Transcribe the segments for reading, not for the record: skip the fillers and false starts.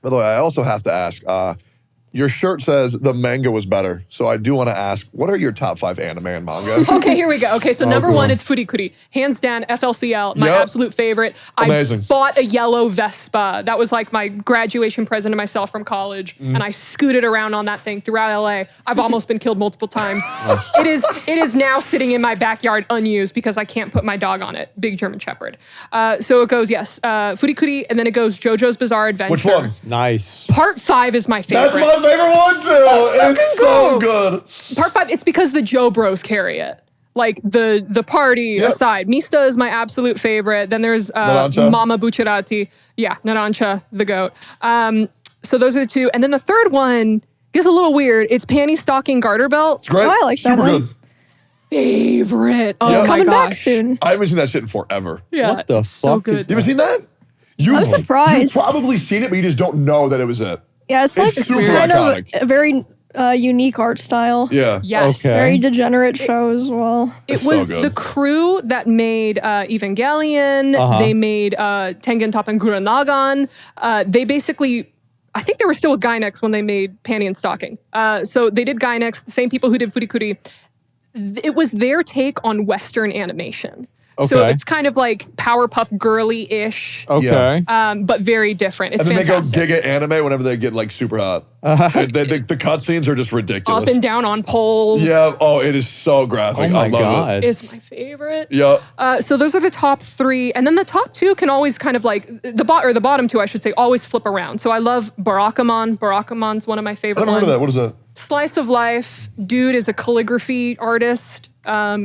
By the way, I also have to ask, your shirt says the manga was better. So I do want to ask, what are your top 5 anime and manga? Okay, here we go. Okay, so number 1, it's Furikuri. Hands down, FLCL, my absolute favorite. Amazing. I bought a yellow Vespa. That was like my graduation present to myself from college. And I scooted around on that thing throughout LA. I've almost been killed multiple times. It is now sitting in my backyard unused because I can't put my dog on it. Big German Shepherd. So it goes, yes, Furikuri, and then it goes JoJo's Bizarre Adventure. Which one? Nice. Part 5 is my favorite. That's my favorite one too. It's so good. Part 5, it's because the Joe Bros carry it. Like the party aside. Mista is my absolute favorite. Then there's Mama Bucciarati. Yeah, Narancia, the goat. So those are the 2. And then the third one gets a little weird. It's Panty Stocking Garter Belt. It's great. Oh, I like that one. Good. Favorite. Oh Yeah. my Coming gosh. back soon. I haven't seen that shit in forever. Yeah, What the it's so fuck is good. You ever seen that? I'm surprised. You've probably seen it, but you just don't know that it was it. Yeah, it's like super kind iconic. of a very unique art style. Yeah. Yes. Okay. Very degenerate show as well. It It's so was good. the crew that made Evangelion. They made Tengen Toppa Gurren Lagann. They basically, I think they were still with Gainax when they made Panty and Stocking. So they did Gainax, the same people who did Furikuri. It was their take on Western animation. So Okay. it's kind of like Powerpuff Girly-ish, Okay. but very different. It's And then fantastic. they go gig at anime whenever they get like super hot. The cutscenes are just ridiculous. Up and down on poles. Yeah. Oh, it is so graphic. Oh my I love God. Is my favorite. it. Yeah. So those are the top 3, and then the top 2 can always kind of like the bottom 2, I should say, always flip around. So I love Barakamon. Barakamon's one of my I favorite never heard of ones. that. What is that? Slice of life. Dude is a calligraphy artist.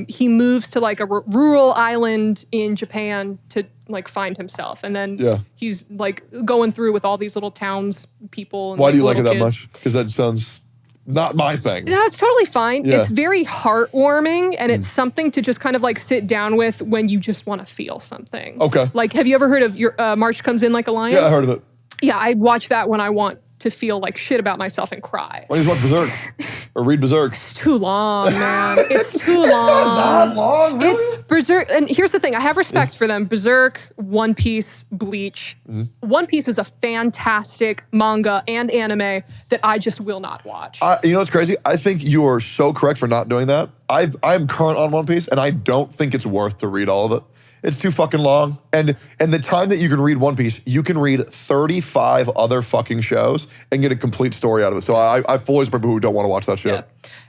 He moves to like a rural island in Japan to like find himself, and then he's like going through with all these little towns people. And, Why do you like it little that kids. much? Because that sounds not my thing. No, it's totally fine. Yeah. It's very heartwarming, and it's something to just kind of like sit down with when you just want to feel something. Okay. Like, have you ever heard of your March Comes In Like a Lion? Yeah, I heard of it. Yeah, I watch that when I want to feel like shit about myself and cry. Why don't you just watch Berserk? Or read Berserk? It's too long, man. It's too long. Not long, really? It's Berserk, and here's the thing: I have respect for them. Berserk, One Piece, Bleach. One Piece is a fantastic manga and anime that I just will not watch. You know what's crazy? I think you are so correct for not doing that. I'm current on One Piece, and I don't think it's worth to read all of it. It's too fucking long. And the time that you can read One Piece, you can read 35 other fucking shows and get a complete story out of it. So I fully support people who don't want to watch that shit. Yeah.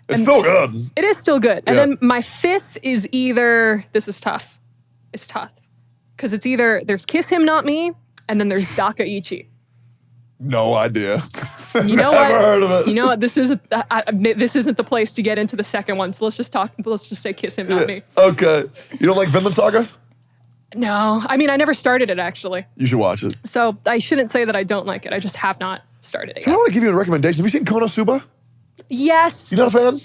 It's still good. It is still good. And Yeah. then my 5th is either, this is tough. It's tough. Because it's either, there's Kiss Him Not Me, and then there's Dakaichi. No idea. You know Never what? heard of it. You know what? This isn't the place to get into the second one. So let's just say Kiss Him Not Me. Okay. You don't like Vinland Saga? No. I mean, I never started it, actually. You should watch it. So I shouldn't say that I don't like it. I just have not started it I yet. want to give you a recommendation. Have you seen Konosuba? Yes. You not a fan?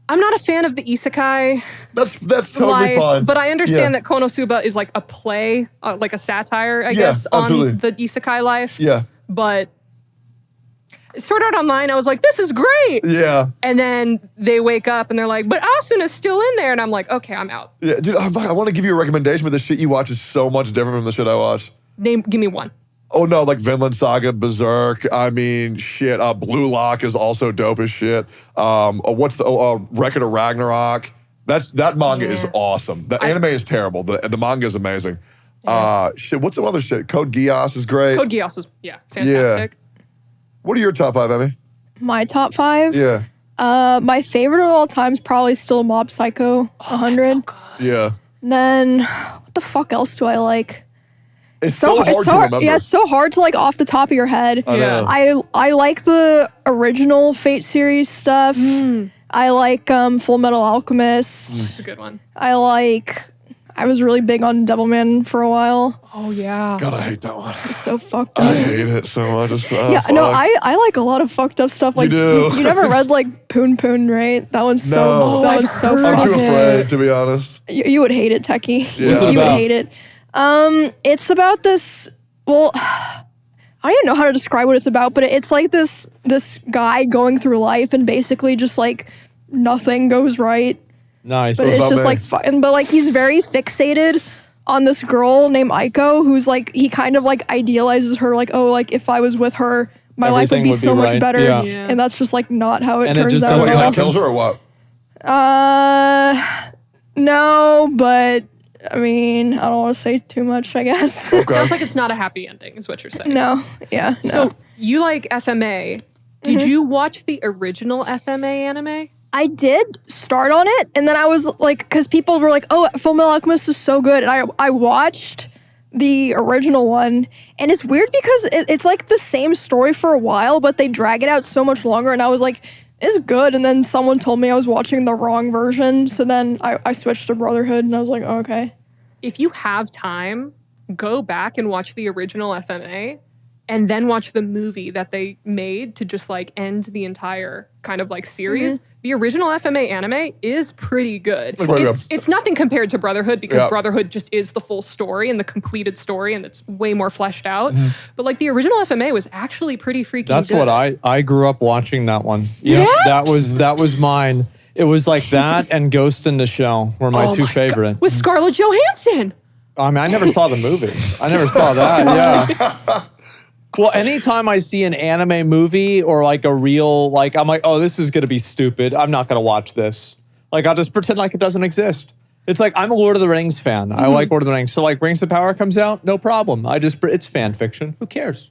I'm not a fan of the isekai That's totally life, fine. but I understand Yeah. that Konosuba is like a play, like a satire, I Yeah, guess, absolutely. on the isekai life. Yeah. But Sword Art Online, I was like, this is great. Yeah. And then they wake up and they're like, but Asuna's still in there. And I'm like, okay, I'm out. Yeah, dude, I want to give you a recommendation, but the shit you watch is so much different from the shit I watch. Give me one. Oh no, like Vinland Saga, Berserk. I mean, shit. Blue Lock is also dope as shit. What's the Record of Ragnarok? That manga is awesome. The anime is terrible. The manga is amazing. Shit. What's some other shit? Code Geass is great. Code Geass is, fantastic. What are your top 5, Emmy? My top 5? Yeah. My favorite of all time is probably still Mob Psycho 100. Yeah. And then, what the fuck else do I like? It's so hard to remember. Yeah, it's so hard to like off the top of your head. I know. I like the original Fate series stuff. I like Full Metal Alchemist. That's a good one. I was really big on Devilman for a while. Oh, yeah. God, I hate that one. It's so fucked up. I hate it so much. Yeah, no, I like a lot of fucked up stuff. Like do. you never read like Poon Poon, right? That one's No. that one's so I'm too fucked. afraid, to be honest. You would hate it, Techie. Yeah. What's it You would about? hate it. It's about this. Well, I don't even know how to describe what it's about, but it's like this guy going through life and basically just like nothing goes right. Nice. But What's it's about just me? like fun. But like he's very fixated on this girl named Aiko, who's like, he kind of like idealizes her, like, oh, like if I was with her, my life would Everything be would be so much right. better. Yeah. Yeah. And that's just like not how it And it turns just out. doesn't What, he like happen. kills her or what? No, but I mean, I don't want to say too much, I guess. Okay. Sounds like it's not a happy ending, is what you're saying. No, yeah, no. So you like FMA. Did you watch the original FMA anime? I did start on it, and then I was like, because people were like, "Oh, Fullmetal Alchemist is so good," and I watched the original one, and it's weird because it's like the same story for a while, but they drag it out so much longer, and I was like, "It's good," and then someone told me I was watching the wrong version, so then I switched to Brotherhood, and I was like, oh, okay. If you have time, go back and watch the original FMA and then watch the movie that they made to just like end the entire kind of like series. The original FMA anime is pretty good. It's nothing compared to Brotherhood because Brotherhood just is the full story and the completed story and it's way more fleshed out. But like the original FMA was actually pretty freaking That's good. what I grew up watching that one. Yeah. That was mine. It was like that and Ghost in the Shell were my two favorite. With Scarlett Johansson. I mean, I never saw the movie. I never saw that. Yeah. Well, anytime I see an anime movie or like a real, like, I'm like, oh, this is going to be stupid. I'm not going to watch this. Like, I'll just pretend like it doesn't exist. It's like, I'm a Lord of the Rings fan. I like Lord of the Rings. So like Rings of Power comes out, no problem. It's fan fiction. Who cares?